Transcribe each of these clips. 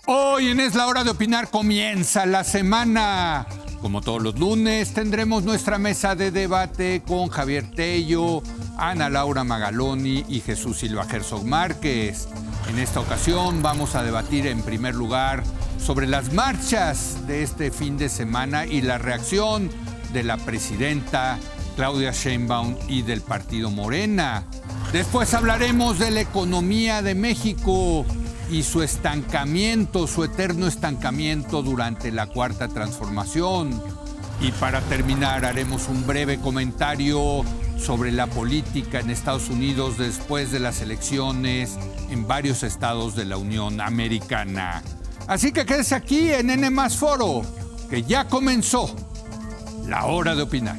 Hoy en Es la Hora de Opinar comienza la semana. Como todos los lunes, tendremos nuestra mesa de debate con Javier Tello, Ana Laura Magaloni y Jesús Silva Herzog Márquez. En esta ocasión vamos a debatir en primer lugar sobre las marchas de este fin de semana y la reacción de la presidenta Claudia Sheinbaum y del partido Morena. Después hablaremos de la economía de México y su estancamiento, su eterno estancamiento durante la Cuarta Transformación. Y para terminar haremos un breve comentario sobre la política en Estados Unidos después de las elecciones en varios estados de la Unión Americana. Así que quédese aquí en N+ Foro, que ya comenzó la hora de opinar.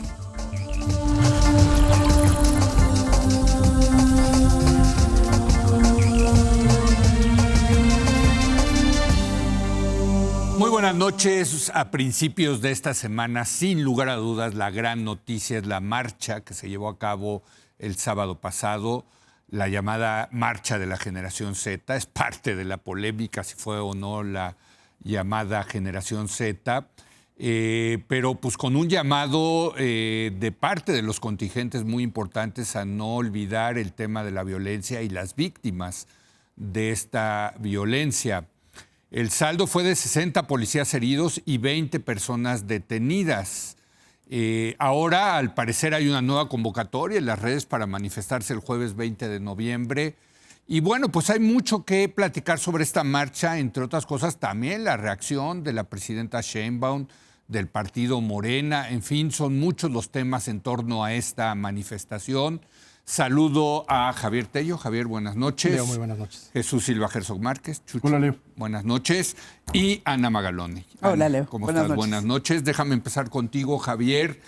Muy buenas noches. A principios de esta semana, sin lugar a dudas, la gran noticia es la marcha que se llevó a cabo el sábado pasado, la llamada Marcha de la Generación Z. Es parte de la polémica si fue o no la llamada Generación Z, pero pues con un llamado de parte de los contingentes muy importantes a no olvidar el tema de la violencia y las víctimas de esta violencia. El saldo fue de 60 policías heridos y 20 personas detenidas. Ahora, al parecer, hay una nueva convocatoria en las redes para manifestarse el jueves 20 de noviembre. Y bueno, pues hay mucho que platicar sobre esta marcha, entre otras cosas, también la reacción de la presidenta Sheinbaum, del partido Morena. En fin, son muchos los temas en torno a esta manifestación. Saludo a Javier Tello. Javier, buenas noches. Leo, muy buenas noches. Jesús Silva Herzog Márquez. Chucho. Hola, Leo. Buenas noches. Y Ana Magaloni. Hola, Leo. ¿Cómo estás? Buenas noches. Déjame empezar contigo, Javier.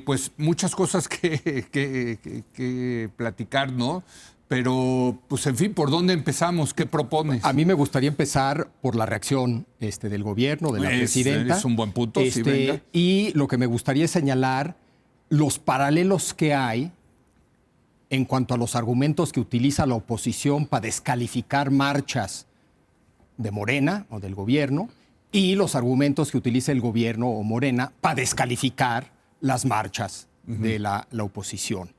Pues muchas cosas que platicar, ¿no? Pero, pues en fin, ¿por dónde empezamos? ¿Qué propones? A mí me gustaría empezar por la reacción del gobierno, de la presidenta. Es un buen punto, sí, venga. Y lo que me gustaría es señalar los paralelos que hay en cuanto a los argumentos que utiliza la oposición para descalificar marchas de Morena o del gobierno y los argumentos que utiliza el gobierno o Morena para descalificar las marchas de la oposición.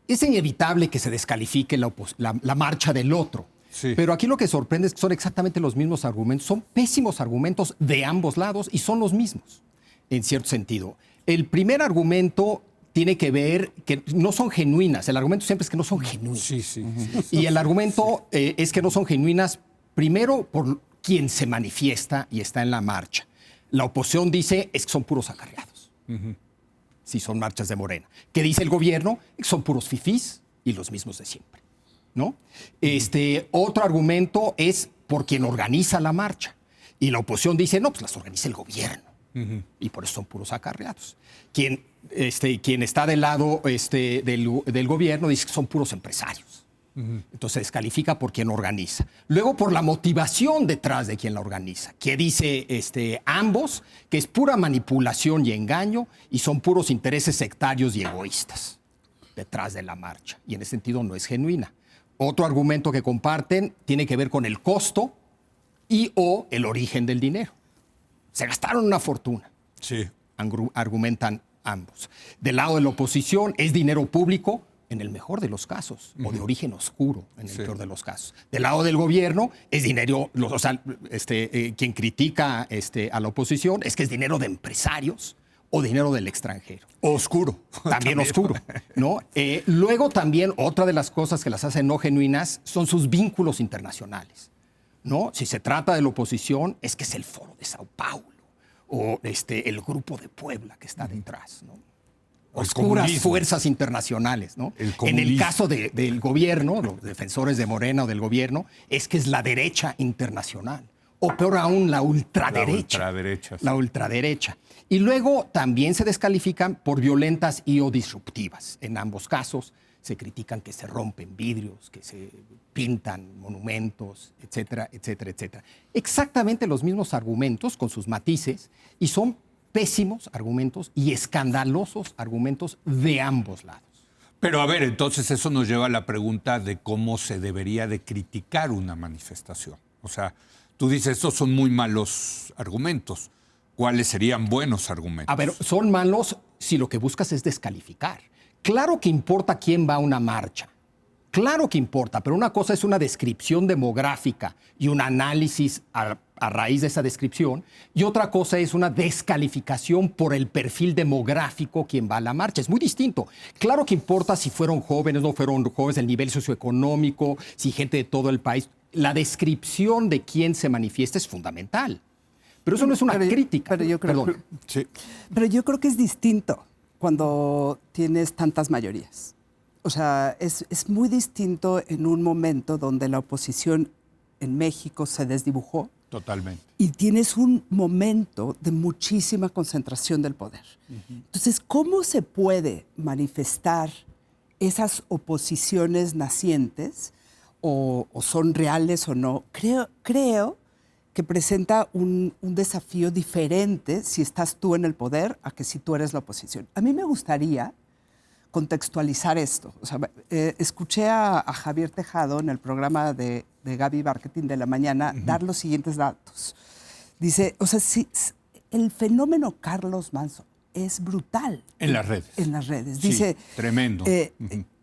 Es inevitable que se descalifique la marcha del otro, sí. Pero aquí lo que sorprende es que son exactamente los mismos argumentos. Son pésimos argumentos de ambos lados y son los mismos, en cierto sentido. El primer argumento tiene que ver que no son genuinas. El argumento siempre es que no son genuinas. Sí, sí. Y el argumento es que no son genuinas, primero, por quien se manifiesta y está en la marcha. La oposición dice es que son puros acarreados. Si son marchas de Morena. ¿Qué dice el gobierno? Son puros fifís y los mismos de siempre, ¿no? Otro argumento es por quien organiza la marcha. Y la oposición dice, no, pues las organiza el gobierno. Y por eso son puros acarreados. Quien está del lado del gobierno dice que son puros empresarios. Entonces se descalifica por quien organiza. Luego por la motivación detrás de quien la organiza, que dice ambos que es pura manipulación y engaño y son puros intereses sectarios y egoístas detrás de la marcha. Y en ese sentido no es genuina. Otro argumento que comparten tiene que ver con el costo y o el origen del dinero. Se gastaron una fortuna. Sí. Argumentan ambos. Del lado de la oposición es dinero público en el mejor de los casos, o de origen oscuro en el peor de los casos. Del lado del gobierno es dinero, o sea, quien critica a la oposición es que es dinero de empresarios o dinero del extranjero. Oscuro. También oscuro, ¿no? Luego también otra de las cosas que las hacen no genuinas son sus vínculos internacionales, ¿no? Si se trata de la oposición es que es el Foro de Sao Paulo o el Grupo de Puebla que está detrás, ¿no? Oscuras fuerzas internacionales, ¿no? En el caso del gobierno, los defensores de Morena o del gobierno, es que es la derecha internacional. O peor aún, la ultraderecha. La ultraderecha. Y luego también se descalifican por violentas y o disruptivas. En ambos casos se critican que se rompen vidrios, que se pintan monumentos, etcétera, etcétera, etcétera. Exactamente los mismos argumentos con sus matices y son pésimos argumentos y escandalosos argumentos de ambos lados. Pero a ver, entonces eso nos lleva a la pregunta de cómo se debería de criticar una manifestación. O sea, tú dices, estos son muy malos argumentos. ¿Cuáles serían buenos argumentos? A ver, son malos si lo que buscas es descalificar. Claro que importa quién va a una marcha. Claro que importa, pero una cosa es una descripción demográfica y un análisis a raíz de esa descripción, y otra cosa es una descalificación por el perfil demográfico quien va a la marcha. Es muy distinto. Claro que importa si fueron jóvenes, no fueron jóvenes, el nivel socioeconómico, si gente de todo el país. La descripción de quién se manifiesta es fundamental. Pero eso no es una crítica. Pero yo creo, Sí. pero yo creo que es distinto cuando tienes tantas mayorías. O sea, es muy distinto en un momento donde la oposición en México se desdibujó. Totalmente. Y tienes un momento de muchísima concentración del poder. Entonces, ¿cómo se puede manifestar esas oposiciones nacientes o son reales o no? Creo que presenta un desafío diferente si estás tú en el poder a que si tú eres la oposición. A mí me gustaría contextualizar esto. O sea, escuché a Javier Tejado en el programa de Gaby Marketing de la mañana dar los siguientes datos. Dice, o sea, si el fenómeno Carlos Manzo es brutal. En las redes. En las redes. Sí, Dice, tremendo.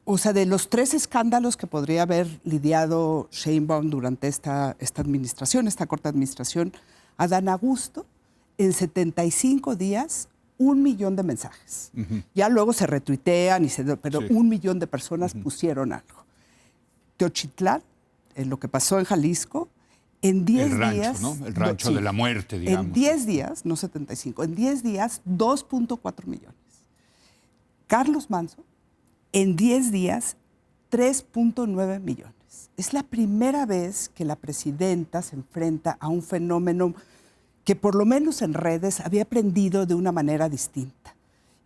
O sea, de los 3 escándalos que podría haber lidiado Sheinbaum durante esta administración, esta corta administración, Adán Augusto, en 75 días, 1 millón de mensajes. Ya luego se retuitean, pero Sí. 1 millón de personas pusieron algo. Teochitlán, en lo que pasó en Jalisco, en 10 El rancho, días... ¿no? El rancho sí, de la muerte, digamos. En 10 días, no 75, en 10 días, 2.4 millones. Carlos Manzo, en 10 días, 3.9 millones. Es la primera vez que la presidenta se enfrenta a un fenómeno que por lo menos en redes había aprendido de una manera distinta.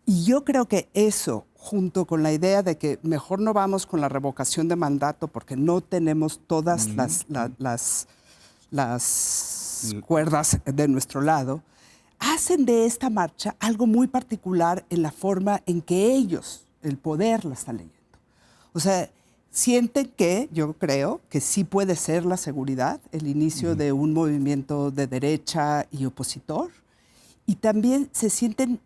Y yo creo que eso, junto con la idea de que mejor no vamos con la revocación de mandato porque no tenemos todas las cuerdas de nuestro lado, hacen de esta marcha algo muy particular en la forma en que ellos, el poder, la están leyendo. O sea, sienten que, yo creo, que sí puede ser la seguridad el inicio de un movimiento de derecha y opositor, y también se sienten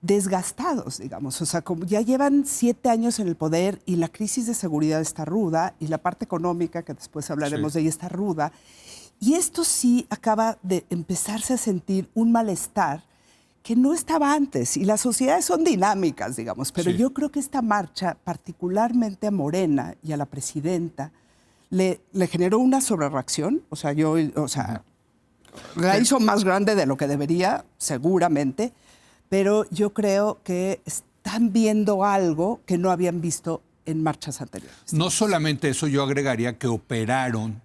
desgastados, digamos. O sea, como ya llevan 7 años en el poder y la crisis de seguridad está ruda y la parte económica, que después hablaremos de ella, está ruda. Y esto sí acaba de empezarse a sentir un malestar que no estaba antes. Y las sociedades son dinámicas, digamos. Pero yo creo que esta marcha, particularmente a Morena y a la presidenta, le generó una sobrereacción. O sea, la hizo más grande de lo que debería, seguramente. Pero yo creo que están viendo algo que no habían visto en marchas anteriores. No solamente eso, yo agregaría que operaron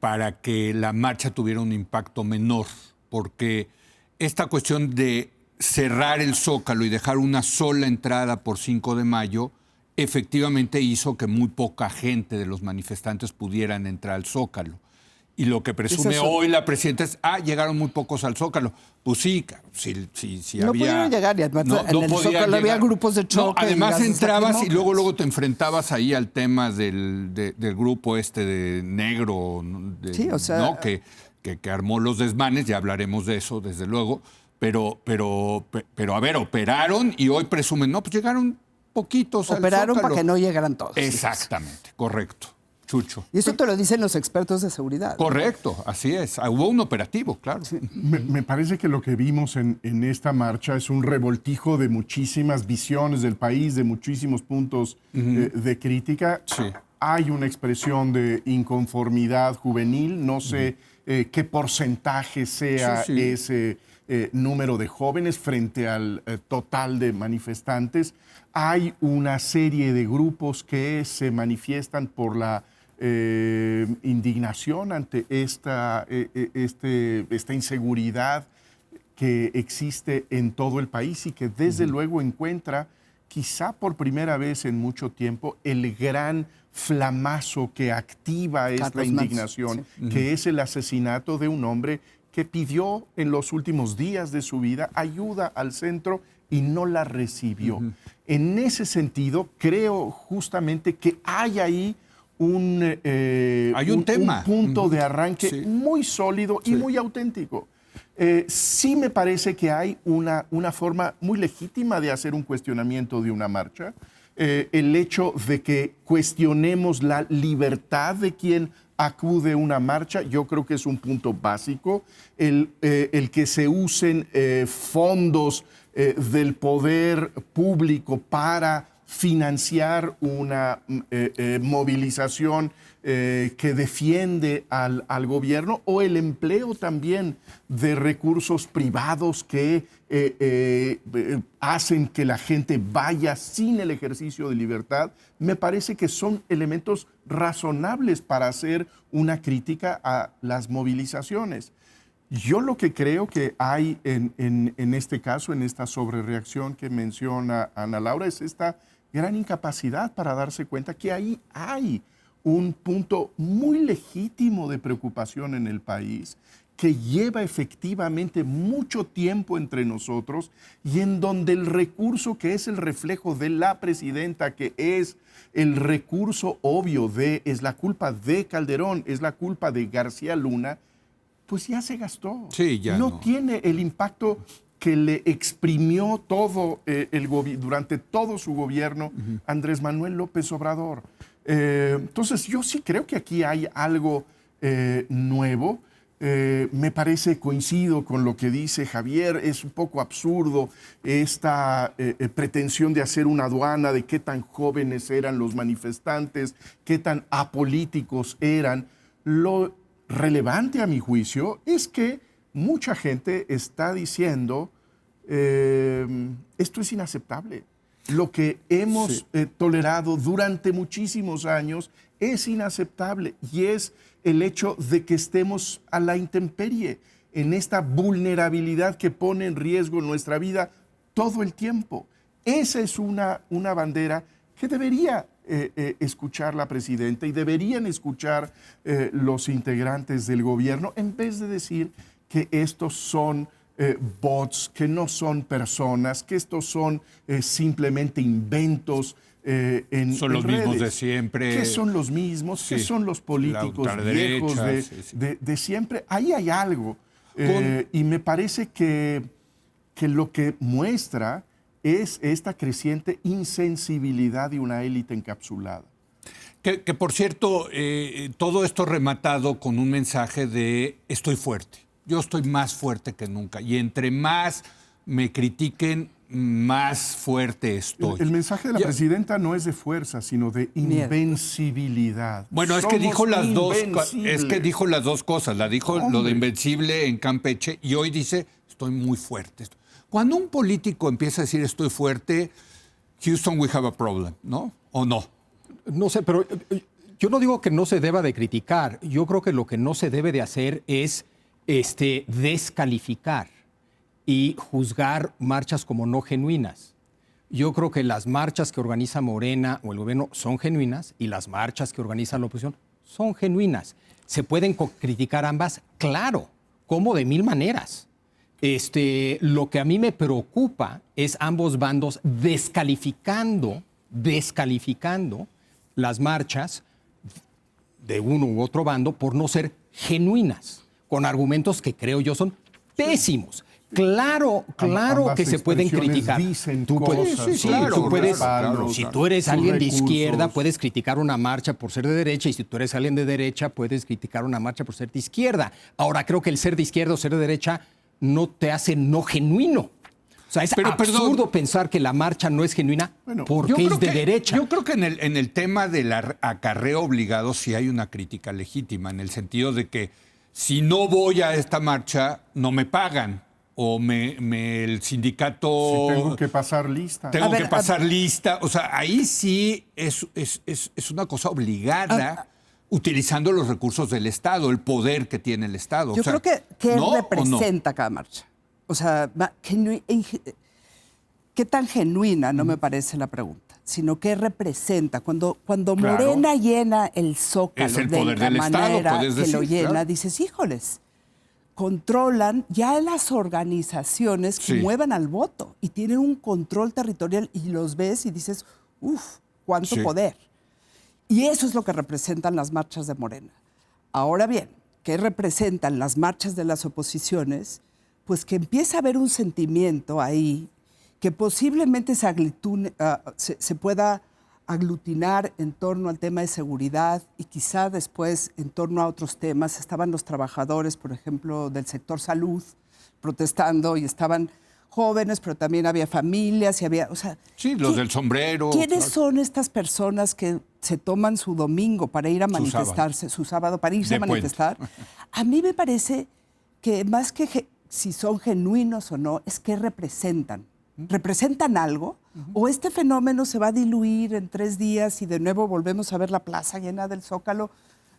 para que la marcha tuviera un impacto menor, porque esta cuestión de cerrar el Zócalo y dejar una sola entrada por 5 de mayo efectivamente hizo que muy poca gente de los manifestantes pudieran entrar al Zócalo. Y lo que presume hoy la presidenta es, llegaron muy pocos al Zócalo. Pues sí, si no había... pudieron llegar, y además no en el Zócalo había grupos de choque. No, además entrabas y luego te enfrentabas ahí al tema del grupo de negro, sí, o sea, ¿no? que armó los desmanes, ya hablaremos de eso, desde luego, pero a ver, operaron y hoy presumen, no, pues llegaron poquitos al Zócalo. Operaron para que no llegaran todos. Exactamente, correcto. Chucho. Y eso te lo dicen los expertos de seguridad. Correcto, ¿no? Así es. Hubo un operativo, claro. Sí. Me parece que lo que vimos en esta marcha es un revoltijo de muchísimas visiones del país, de muchísimos puntos de crítica. Sí. Hay una expresión de inconformidad juvenil. No sé qué porcentaje sea ese número de jóvenes frente al total de manifestantes. Hay una serie de grupos que se manifiestan por la indignación ante esta inseguridad que existe en todo el país y que desde luego encuentra, quizá por primera vez en mucho tiempo, el gran flamazo que activa esta indignación, que es el asesinato de un hombre que pidió en los últimos días de su vida ayuda al centro y no la recibió. En ese sentido, creo justamente que hay ahí Hay un tema. punto de arranque Sí. muy sólido y muy auténtico. Sí me parece que hay una forma muy legítima de hacer un cuestionamiento de una marcha. El hecho de que cuestionemos la libertad de quien acude a una marcha, yo creo que es un punto básico. El que se usen fondos del poder público para financiar una movilización que defiende al gobierno, o el empleo también de recursos privados que hacen que la gente vaya sin el ejercicio de libertad, me parece que son elementos razonables para hacer una crítica a las movilizaciones. Yo lo que creo que hay en este caso, en esta sobrereacción que menciona Ana Laura, es esta gran incapacidad para darse cuenta que ahí hay un punto muy legítimo de preocupación en el país, que lleva efectivamente mucho tiempo entre nosotros y en donde el recurso que es el reflejo de la presidenta, que es el recurso obvio es la culpa de Calderón, es la culpa de García Luna, pues ya se gastó. Sí, ya no. Tiene el impacto que le exprimió todo durante todo su gobierno Andrés Manuel López Obrador. Entonces, yo sí creo que aquí hay algo nuevo. Me parece, coincido con lo que dice Javier, es un poco absurdo esta pretensión de hacer una aduana de qué tan jóvenes eran los manifestantes, qué tan apolíticos eran. Lo relevante, a mi juicio, es que mucha gente está diciendo esto es inaceptable. Lo que hemos tolerado durante muchísimos años es inaceptable, y es el hecho de que estemos a la intemperie, en esta vulnerabilidad que pone en riesgo nuestra vida todo el tiempo. Esa es una bandera que debería escuchar la presidenta y deberían escuchar los integrantes del gobierno, en vez de decir que estos son bots, que no son personas, que estos son simplemente inventos son los redes. mismos de siempre. ¿Qué son los mismos? Sí. ¿Qué son los políticos viejos de siempre? Ahí hay algo. Y me parece que lo que muestra es esta creciente insensibilidad de una élite encapsulada. Que por cierto, todo esto rematado con un mensaje de estoy fuerte. Yo estoy más fuerte que nunca. Y entre más me critiquen, más fuerte estoy. El mensaje de la presidenta no es de fuerza, sino de invencibilidad. Bueno, es que dijo las dos cosas. La dijo lo de invencible en Campeche y hoy dice estoy muy fuerte. Cuando un político empieza a decir estoy fuerte, Houston, we have a problem, ¿no? ¿O no? No sé, pero yo no digo que no se deba de criticar. Yo creo que lo que no se debe de hacer es descalificar y juzgar marchas como no genuinas. Yo creo que las marchas que organiza Morena o el gobierno son genuinas y las marchas que organiza la oposición son genuinas. ¿Se pueden criticar ambas? Claro, como de mil maneras. Lo que a mí me preocupa es ambos bandos descalificando las marchas de uno u otro bando por no ser genuinas, con argumentos que creo yo son pésimos. Claro que se pueden criticar. Tú puedes, si tú eres alguien de izquierda, puedes criticar una marcha por ser de derecha, y si tú eres alguien de derecha, puedes criticar una marcha por ser de izquierda. Ahora, creo que el ser de izquierda o ser de derecha no te hace no genuino. O sea, es absurdo pensar que la marcha no es genuina porque es de derecha. Yo creo que en el tema del acarreo obligado sí hay una crítica legítima, en el sentido de que si no voy a esta marcha, no me pagan. O el sindicato... Si tengo que pasar lista. Tengo que pasar lista. O sea, ahí sí es una cosa obligada, utilizando los recursos del Estado, el poder que tiene el Estado. Yo creo que ¿no? representa cada marcha. O sea, ¿qué tan genuina? No me parece la pregunta, sino qué representa. Cuando Morena llena el Zócalo es el poder de la del manera Estado, puedes que decir, lo llena, claro. dices, híjoles, controlan ya las organizaciones que muevan al voto y tienen un control territorial y los ves y dices, cuánto poder. Y eso es lo que representan las marchas de Morena. Ahora bien, ¿qué representan las marchas de las oposiciones? Pues que empieza a haber un sentimiento ahí que posiblemente se pueda aglutinar en torno al tema de seguridad y quizá después en torno a otros temas. Estaban los trabajadores, por ejemplo, del sector salud protestando y estaban jóvenes, pero también había familias y había, o sea... Sí, los del sombrero. ¿Quiénes son estas personas que se toman su domingo para ir a manifestarse, su sábado para irse a manifestar? A mí me parece que más que si son genuinos o no, es que representan. ¿Representan algo? ¿O este fenómeno se va a diluir en 3 días y de nuevo volvemos a ver la plaza llena del Zócalo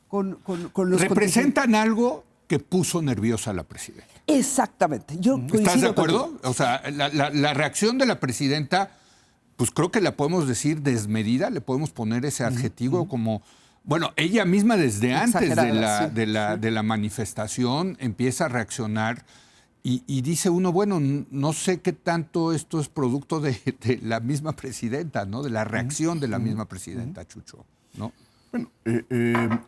con los... ¿Representan algo que puso nerviosa a la presidenta? Exactamente. ¿Estás de acuerdo? O sea, la reacción de la presidenta, pues creo que la podemos decir desmedida, le podemos poner ese adjetivo como... Bueno, ella misma desde antes de la manifestación empieza a reaccionar y dice uno, bueno, no sé qué tanto esto es producto de la misma presidenta, ¿no? De la reacción de la misma presidenta, Chucho, ¿no? Bueno,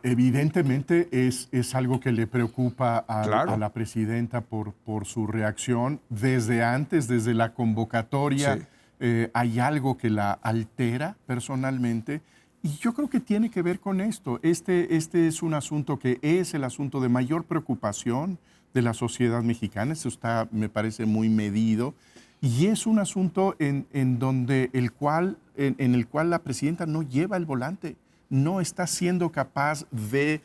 evidentemente es algo que le preocupa a la presidenta por su reacción. Desde antes, desde la convocatoria, hay algo que la altera personalmente. Y yo creo que tiene que ver con esto. Este es un asunto que es el asunto de mayor preocupación de la sociedad mexicana. Eso está, me parece, muy medido. Y es un asunto en el cual la presidenta no lleva el volante. No está siendo capaz de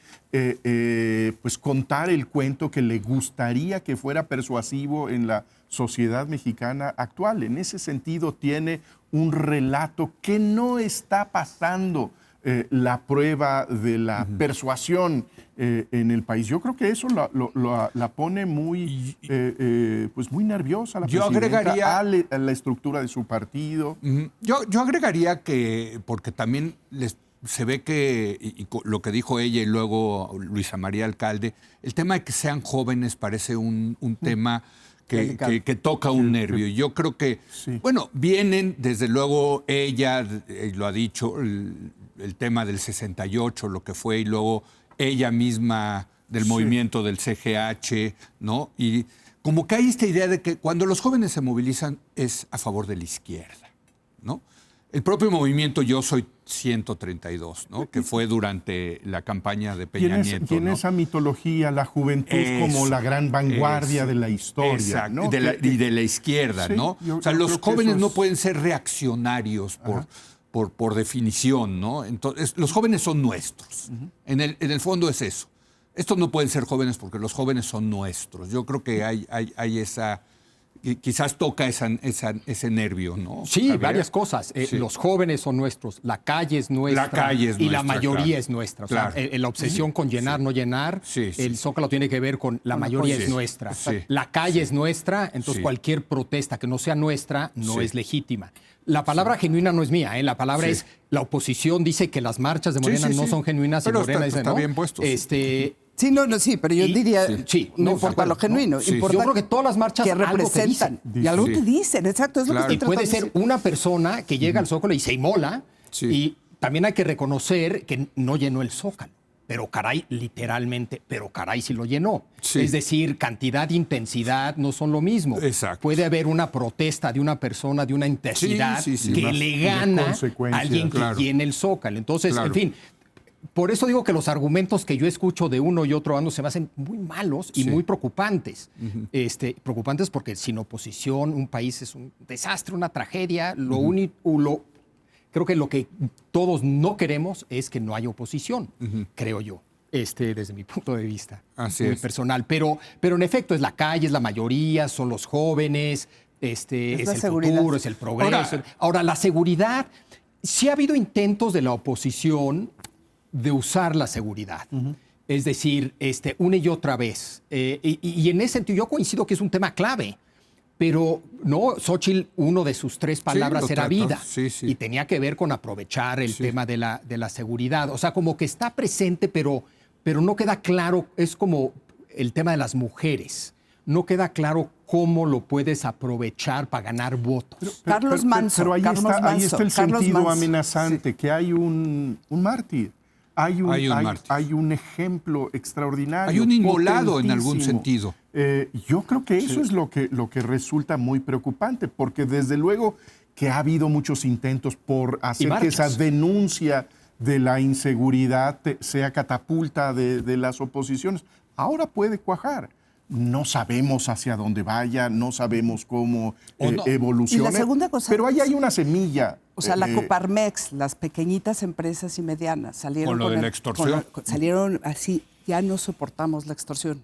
pues contar el cuento que le gustaría que fuera persuasivo en la sociedad mexicana actual. En ese sentido, tiene un relato que no está pasando la prueba de la persuasión en el país. Yo creo que eso la pone muy, pues muy nerviosa la presidenta a la estructura de su partido. Yo agregaría que, porque también se ve que, y lo que dijo ella y luego Luisa María Alcalde, el tema de que sean jóvenes parece un tema que toca un nervio. Y yo creo que, bueno, vienen, desde luego, ella lo ha dicho, el tema del 68, lo que fue, y luego ella misma del movimiento del CGH, ¿no? Y como que hay esta idea de que cuando los jóvenes se movilizan es a favor de la izquierda, ¿no? El propio movimiento Yo Soy 132, ¿no? Que fue durante la campaña de Peña Nieto. Tiene esa mitología, la juventud como la gran vanguardia de la historia. Exacto, ¿no? y de la izquierda, ¿no? O sea, los jóvenes no pueden ser reaccionarios por definición, ¿no? Entonces, los jóvenes son nuestros. En el fondo es eso. Estos no pueden ser jóvenes porque los jóvenes son nuestros. Yo creo que hay esa... Quizás toca ese nervio, ¿no? Sí, Javier. Varias cosas. Los jóvenes son nuestros, la calle es nuestra. La calle es nuestra, y la mayoría es nuestra. Claro. O sea, la obsesión con llenar, no llenar, el Zócalo tiene que ver con la mayoría es nuestra. La calle es nuestra, entonces cualquier protesta que no sea nuestra no es legítima. La palabra genuina no es mía, la palabra es, la oposición dice que las marchas de Morena no son genuinas. Pero y Morena dice, está ¿no? bien puesto. Sí, pero yo diría, no importa lo genuino, importa yo creo que todas las marchas que representan algo te y algo te dicen, exacto, es lo que estoy Y puede tratando de ser decir. una persona que llega al Zócalo y se inmola, y también hay que reconocer que no llenó el Zócalo, pero caray, literalmente, pero caray si lo llenó. Es decir, cantidad e intensidad no son lo mismo. Exacto. Puede haber una protesta de una persona de una intensidad que le gana a alguien que llene el Zócalo. Entonces, en fin... Por eso digo que los argumentos que yo escucho de uno y otro bando se me hacen muy malos y muy preocupantes. Preocupantes porque sin oposición un país es un desastre, una tragedia. Creo que lo que todos no queremos es que no haya oposición, creo yo, desde mi punto de vista muy personal. Pero en efecto es la calle, es la mayoría, son los jóvenes, es el futuro, es el progreso. Ahora, la seguridad, sí ha habido intentos de la oposición de usar la seguridad. Es decir, una y otra vez. Y en ese sentido, yo coincido que es un tema clave. Pero, no, Xóchitl, uno de sus 3 palabras era vida. Y tenía que ver con aprovechar el tema de la seguridad. O sea, como que está presente, pero no queda claro. Es como el tema de las mujeres. No queda claro cómo lo puedes aprovechar para ganar votos. Carlos Manso. Pero ahí Carlos está el Manso, Carlos sentido Manso. amenazante, que hay un mártir. Hay mártir. un ejemplo extraordinario. Hay un inmolado en algún potentísimo. sentido. Yo creo que eso es lo que resulta muy preocupante, porque desde luego que ha habido muchos intentos por hacer que esa denuncia de la inseguridad sea catapulta de las oposiciones. Ahora puede cuajar. No sabemos hacia dónde vaya, no sabemos cómo evolucione. Y la segunda cosa, pero ahí hay una semilla. O sea, la Coparmex, las pequeñitas empresas y medianas salieron Con lo de la extorsión. salieron así, ya no soportamos la extorsión.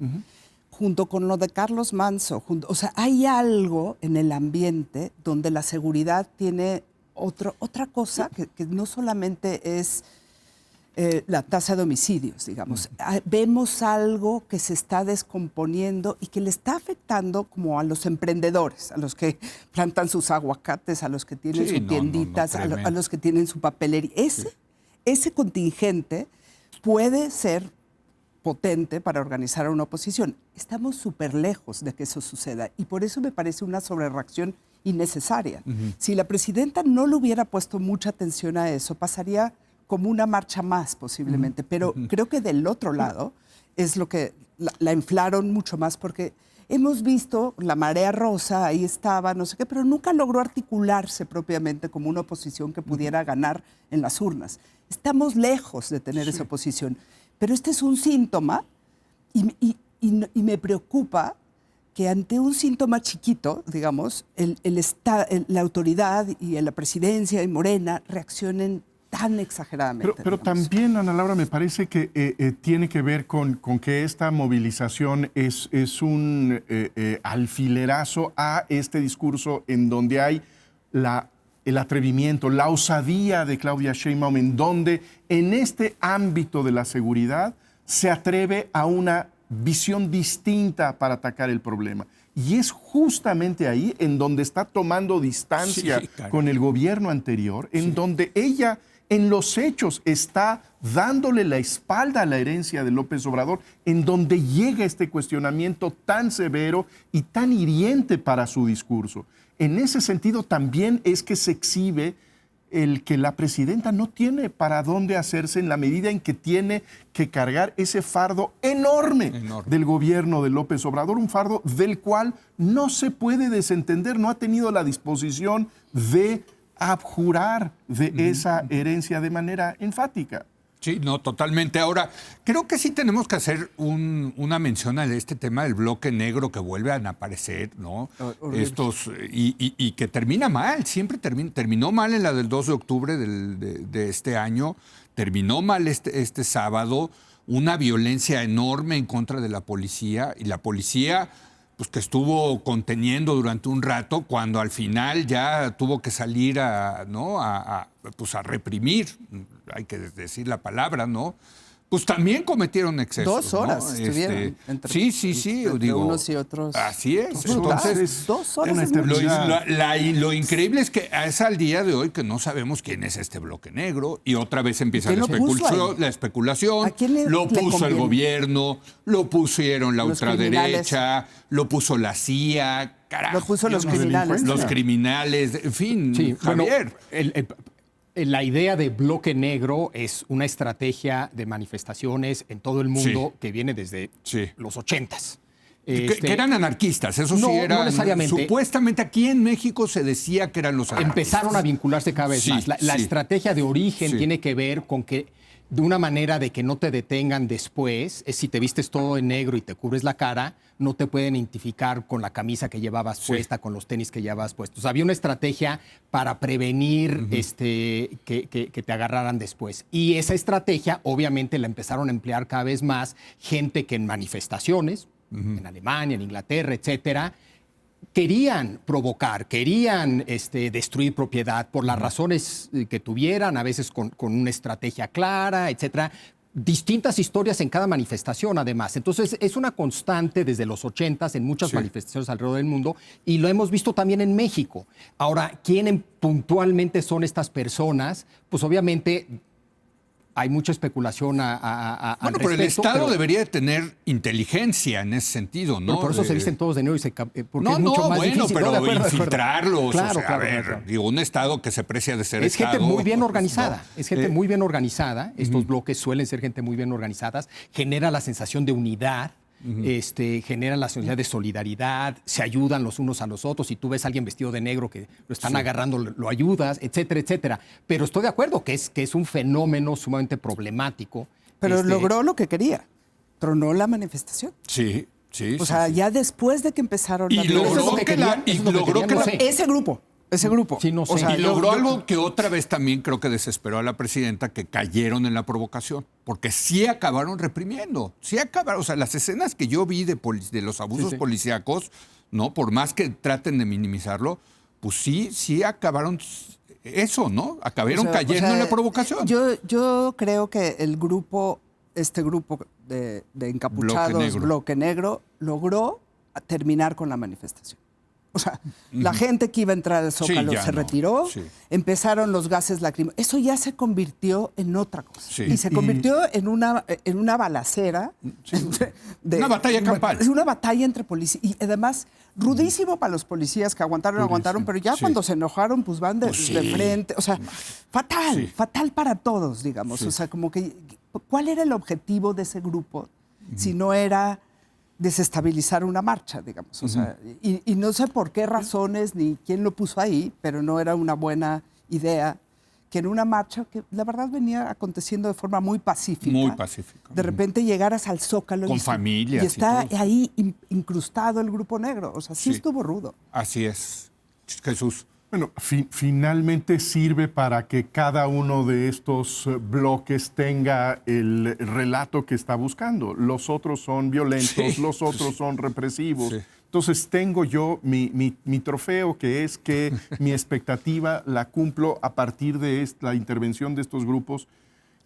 Junto con lo de Carlos Manso, o sea, hay algo en el ambiente donde la seguridad tiene otra cosa que no solamente es la tasa de homicidios, digamos. Vemos algo que se está descomponiendo y que le está afectando como a los emprendedores, a los que plantan sus aguacates, a los que tienen sus tienditas, a los que tienen su papelería. Ese contingente puede ser potente para organizar a una oposición. Estamos súper lejos de que eso suceda y por eso me parece una sobrereacción innecesaria. Si la presidenta no le hubiera puesto mucha atención a eso, pasaría como una marcha más posiblemente, pero creo que del otro lado es lo que la inflaron mucho más porque hemos visto la marea rosa, ahí estaba, no sé qué, pero nunca logró articularse propiamente como una oposición que pudiera ganar en las urnas. Estamos lejos de tener esa oposición, pero este es un síntoma y me preocupa que ante un síntoma chiquito, digamos, la autoridad y la presidencia y Morena reaccionen tan exageradamente. Pero también, Ana Laura, me parece que tiene que ver con que esta movilización es un alfilerazo a este discurso en donde hay el atrevimiento, la osadía de Claudia Sheinbaum, en donde en este ámbito de la seguridad se atreve a una visión distinta para atacar el problema. Y es justamente ahí en donde está tomando distancia con el gobierno anterior, en donde ella en los hechos está dándole la espalda a la herencia de López Obrador, en donde llega este cuestionamiento tan severo y tan hiriente para su discurso. En ese sentido también es que se exhibe el que la presidenta no tiene para dónde hacerse en la medida en que tiene que cargar ese fardo enorme del gobierno de López Obrador, un fardo del cual no se puede desentender, no ha tenido la disposición de abjurar de esa herencia de manera enfática. Sí, no, totalmente. Ahora, creo que sí tenemos que hacer una mención a este tema del bloque negro que vuelve a aparecer, ¿no? Y que termina mal, siempre terminó mal en la del 2 de octubre de este año, terminó mal este sábado, una violencia enorme en contra de la policía, y la policía pues que estuvo conteniendo durante un rato, cuando al final ya tuvo que salir a reprimir, hay que decir la palabra, ¿no? Pues también cometieron excesos. 2 horas, ¿no? Estuvieron. Entre unos y otros. Así es. Entonces, 2 horas. Lo increíble es que es al día de hoy que no sabemos quién es este bloque negro y otra vez empieza la especulación. Lo puso el gobierno, lo pusieron la ultraderecha, lo puso la CIA, carajo. Lo puso los criminales. Los criminales, en fin, sí, Javier. Bueno, la idea de bloque negro es una estrategia de manifestaciones en todo el mundo que viene desde los 80s. Que eran anarquistas, eso sí eran. No necesariamente. Supuestamente aquí en México se decía que eran los anarquistas. Empezaron a vincularse cada vez más. La estrategia de origen tiene que ver con que de una manera de que no te detengan después, es si te vistes todo de negro y te cubres la cara, no te pueden identificar con la camisa que llevabas puesta, con los tenis que llevabas puestos. O sea, había una estrategia para prevenir que te agarraran después. Y esa estrategia, obviamente, la empezaron a emplear cada vez más gente que en manifestaciones, en Alemania, en Inglaterra, etcétera, querían provocar, querían destruir propiedad por las razones que tuvieran, a veces con una estrategia clara, etcétera. Distintas historias en cada manifestación, además. Entonces, es una constante desde los 80s en muchas manifestaciones alrededor del mundo y lo hemos visto también en México. Ahora, ¿quién puntualmente son estas personas? Pues obviamente hay mucha especulación al Bueno, pero el respecto, Estado debería de tener inteligencia en ese sentido, ¿no? Pero por eso se visten todos de negro y porque No, es mucho no, más bueno, difícil. pero De acuerdo. infiltrarlos. Claro, o sea, claro, a ver, claro. digo, un Estado que se precia de ser Es Estado. gente muy bien pues, organizada, no. es gente muy bien organizada. Estos bloques suelen ser gente muy bien organizadas. Genera la sensación de unidad, generan la sensación de solidaridad, se ayudan los unos a los otros. Si tú ves a alguien vestido de negro que lo están agarrando, lo ayudas, etcétera, etcétera. Pero estoy de acuerdo que es un fenómeno sumamente problemático. Pero logró lo que quería. Tronó la manifestación. Sí, sí. O sí, sea, sí. ya después de que empezaron Y las logró eso es lo que que querían, eso es lo que querían, no sé. ese grupo. Sí, no sé. O sea, Y logró algo que otra vez también creo que desesperó a la presidenta, que cayeron en la provocación, porque sí acabaron reprimiendo, sí acabaron, o sea, las escenas que yo vi de los abusos Sí. policíacos, ¿no? Por más que traten de minimizarlo, pues sí acabaron eso, ¿no? Acabaron cayendo en la provocación. Yo creo que este grupo de encapuchados, Bloque Negro, logró terminar con la manifestación. O sea, la gente que iba a entrar al Zócalo ya se no, retiró, sí. empezaron los gases lacrimógenos. Eso ya se convirtió en otra cosa. Sí. Y se convirtió en una balacera. Una batalla campal. Es una batalla entre policías. Y además, rudísimo para los policías que aguantaron, pero ya Sí. cuando se enojaron, pues van de frente. O sea, fatal, fatal para todos, digamos. Sí. O sea, como que, ¿cuál era el objetivo de ese grupo si no era desestabilizar una marcha, digamos? O sea, y no sé por qué razones ni quién lo puso ahí, pero no era una buena idea que en una marcha que la verdad venía aconteciendo de forma muy pacífica. Muy pacífica. De repente llegaras al Zócalo Con familias y está y todo. ahí incrustado el grupo negro. O sea, sí estuvo rudo. Así es. Jesús. Bueno, finalmente sirve para que cada uno de estos bloques tenga el relato que está buscando. Los otros son violentos, Sí. los otros son represivos. Sí. Entonces tengo yo mi trofeo, que es que mi expectativa la cumplo a partir de la intervención de estos grupos,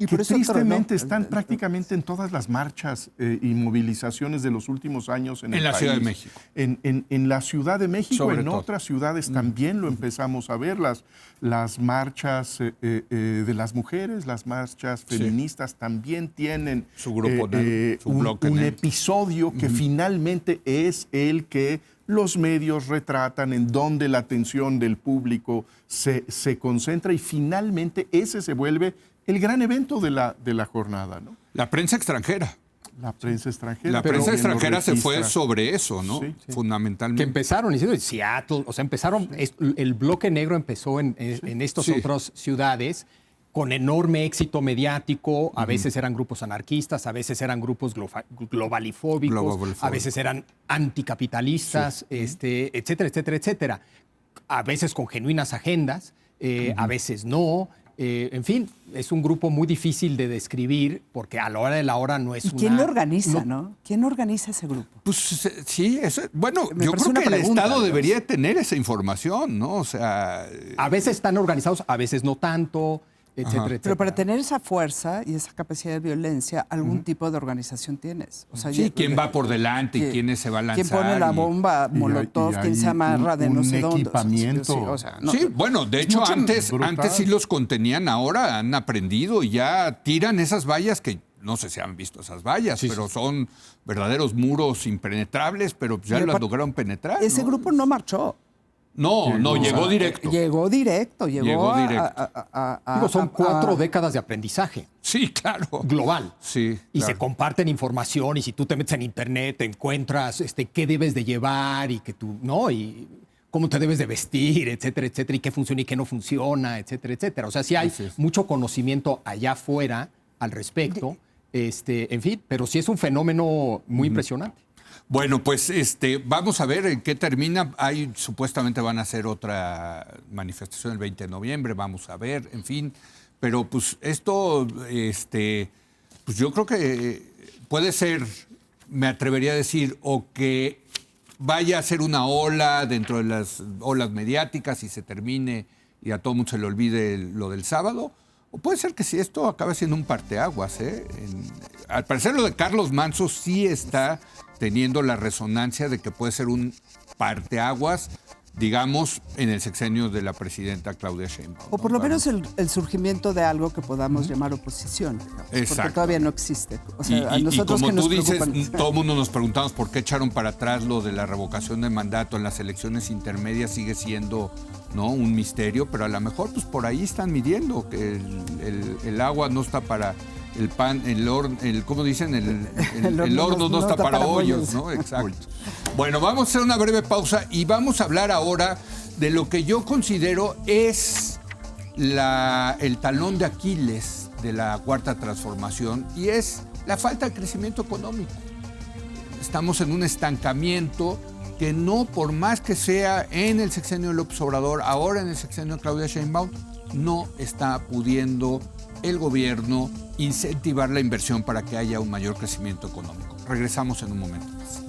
Y que por eso tristemente tronó. están prácticamente en todas las marchas y movilizaciones de los últimos años en el la país. Ciudad de México. En la Ciudad de México, Sobre en todo. otras ciudades también lo empezamos a ver, las marchas de las mujeres, las marchas feministas también tienen Su grupo negro, su bloque un negro. episodio que finalmente es el que los medios retratan, en donde la atención del público se concentra, y finalmente ese se vuelve el gran evento de la jornada, ¿no? La prensa extranjera. La prensa extranjera. La pero prensa bien lo extranjera se fue registra. sobre eso, ¿no? Sí. Que Fundamentalmente. empezaron diciendo en Seattle, o sea, el bloque negro empezó en estas Sí. otras ciudades con enorme éxito mediático. A veces eran grupos anarquistas, a veces eran grupos globalifóbicos, Globalifóbicos. a veces eran anticapitalistas, etcétera, etcétera, etcétera. A veces con genuinas agendas, a veces no. En fin, es un grupo muy difícil de describir porque a la hora de la hora no es ¿Y una... quién lo organiza, no? ¿Quién organiza ese grupo? Pues sí, bueno, Me yo parece creo una que el pregunta, Estado ¿no? debería de tener esa información, ¿no? O sea, A veces están organizados, a veces no tanto, etcétera, etcétera. Pero para tener esa fuerza y esa capacidad de violencia, algún tipo de organización tienes. O sea, sí, quién va por delante y quién se va a lanzar. ¿Quién pone la bomba Molotov? ¿Quién se amarra de no sé dónde? equipamiento. O sea, no. Sí, bueno, de hecho mucho antes brutal. sí los contenían, ahora han aprendido y ya tiran esas vallas que no sé si han visto esas vallas, pero son verdaderos muros impenetrables, pero ya Y las aparte, lograron penetrar. Ese ¿no? grupo no marchó. No, llegó directo. Llegó directo. Llegó directo. Digo, son 4 décadas de aprendizaje Sí, claro. global. Sí. Y claro. se comparten información, y si tú te metes en internet te encuentras qué debes de llevar y que tú, ¿no? Y cómo te debes de vestir, etcétera, etcétera, y qué funciona y qué no funciona, etcétera, etcétera. O sea, sí hay Así es. mucho conocimiento allá afuera al respecto, en fin, pero sí es un fenómeno muy impresionante. Bueno, pues vamos a ver en qué termina. Supuestamente van a hacer otra manifestación el 20 de noviembre, vamos a ver, en fin. Pero pues esto, pues yo creo que puede ser, me atrevería a decir, o que vaya a ser una ola dentro de las olas mediáticas y se termine y a todo mundo se le olvide lo del sábado. O puede ser que si esto acabe siendo un parteaguas, al parecer lo de Carlos Manso sí está teniendo la resonancia de que puede ser un parteaguas digamos, en el sexenio de la presidenta Claudia Sheinbaum. O por ¿no? lo menos el surgimiento de algo que podamos llamar oposición, digamos, porque Exacto. todavía no existe. O sea, a Y nosotros como que nos tú dices, preocupan- todo el mundo nos preguntamos por qué echaron para atrás lo de la revocación de mandato en las elecciones intermedias, sigue siendo, ¿no?, un misterio, pero a lo mejor pues por ahí están midiendo que el agua no está para el pan, ¿cómo dicen? El horno no está para hoyos, ¿no? Exacto. Bueno, vamos a hacer una breve pausa y vamos a hablar ahora de lo que yo considero es el talón de Aquiles de la Cuarta Transformación, y es la falta de crecimiento económico. Estamos en un estancamiento que no, por más que sea en el sexenio de López Obrador, ahora en el sexenio de Claudia Sheinbaum, no está pudiendo el gobierno incentivar la inversión para que haya un mayor crecimiento económico. Regresamos en un momento más.